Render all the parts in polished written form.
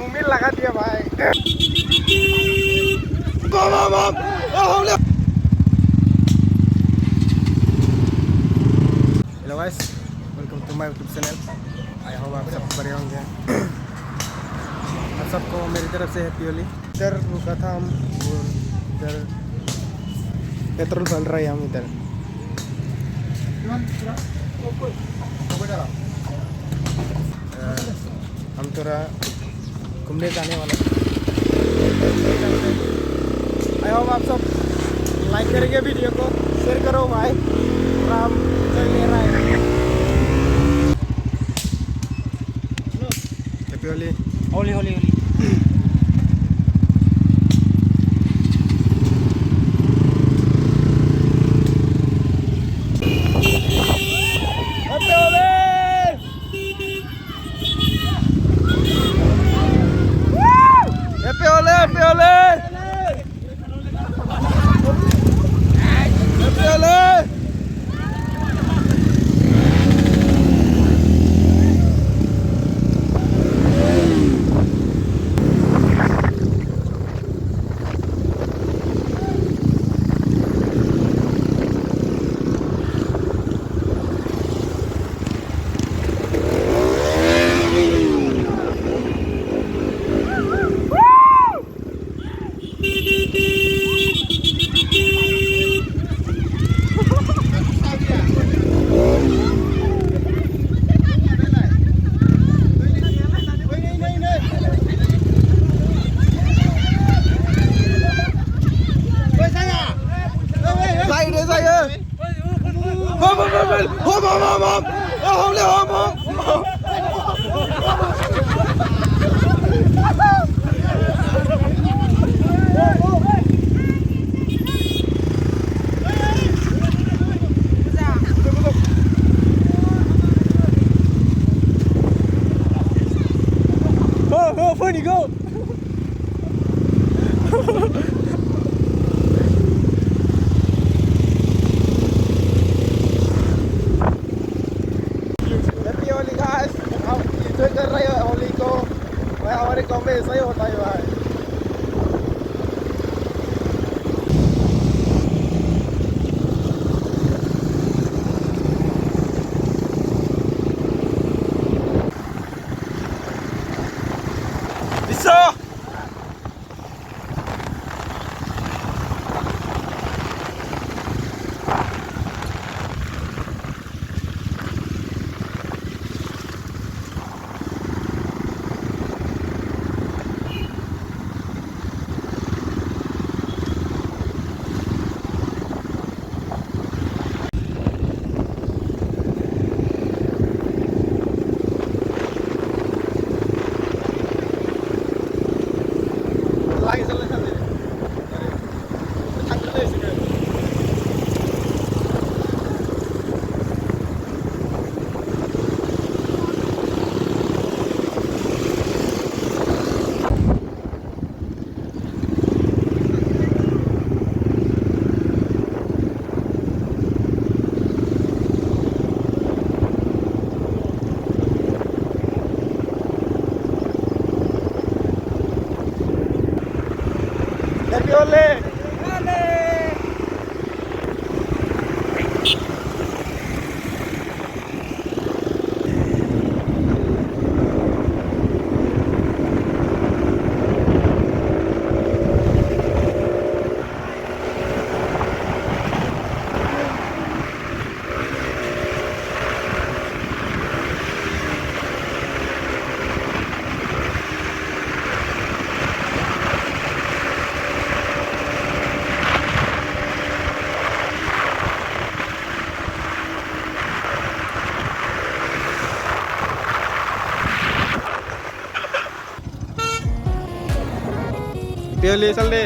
मुमिल लगा दिया भाई। बम hello guys, welcome to my YouTube channel. I hope आप सब बढ़िया होंगे। आप सबको मेरी तरफ से हैप्पी होली। इधर रुका था हम, इधर पेट्रोल डाल रहे हैं हम इधर। हम थोड़ा घूमने जाने वाले। आई होप आप सब लाइक करेंगे वीडियो को, शेयर करो भाई। राम चल रहा है। Happy Holi. Holi Holi Holi. Funny go. Happy Holi guys. आप एंजॉय कर रहे हो होली को। भाई हमारे गांव में ऐसा ही होता है भाई। Happy Holi. Pilih Saldi.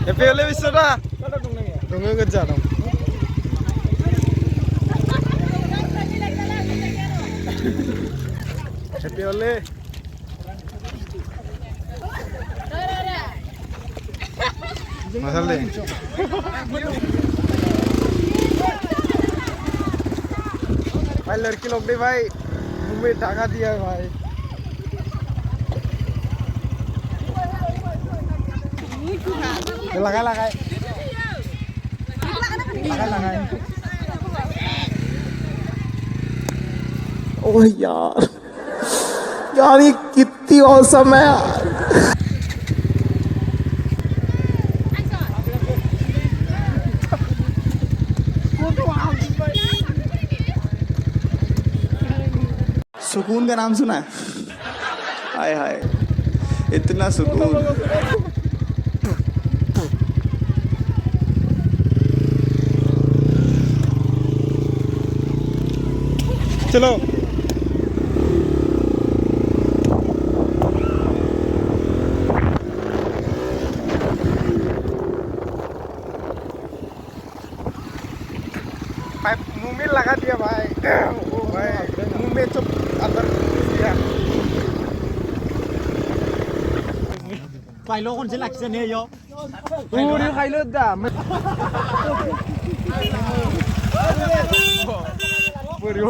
Happy Holi bisa dah. Tunggu kerja dong. Happy Holi. Masalah. भाई लड़की लोग ने भाई मुंह में ढका दिया है भाई लगा लगा ओह यार यार ये कितनी औसम है यार सुकून का नाम सुना है हाय हाय इतना सुकून चलो पाइप मुंह में लगा दिया भाई ओ भाई मुंह में तो अंदर दिया Vài lô con sẽ lạch ra nè vô. Ủa đi khai lướt à vừa đi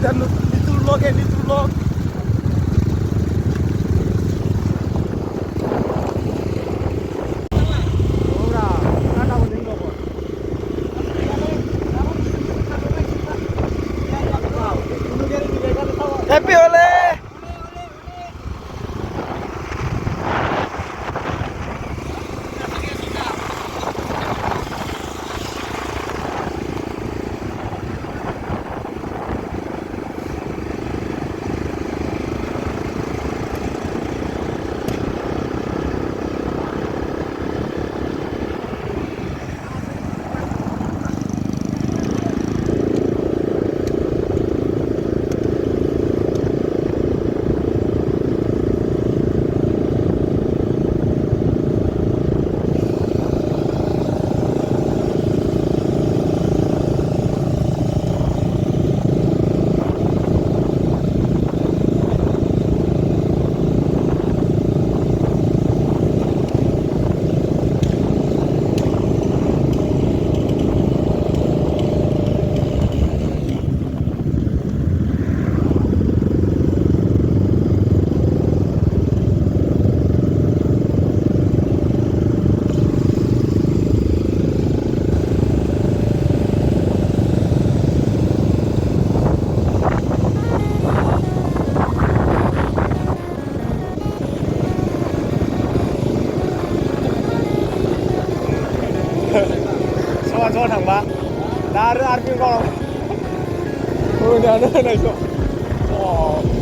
dan ditulog ya ditulog Happy Holi Soal thằng ba đã army con udah ada itu oh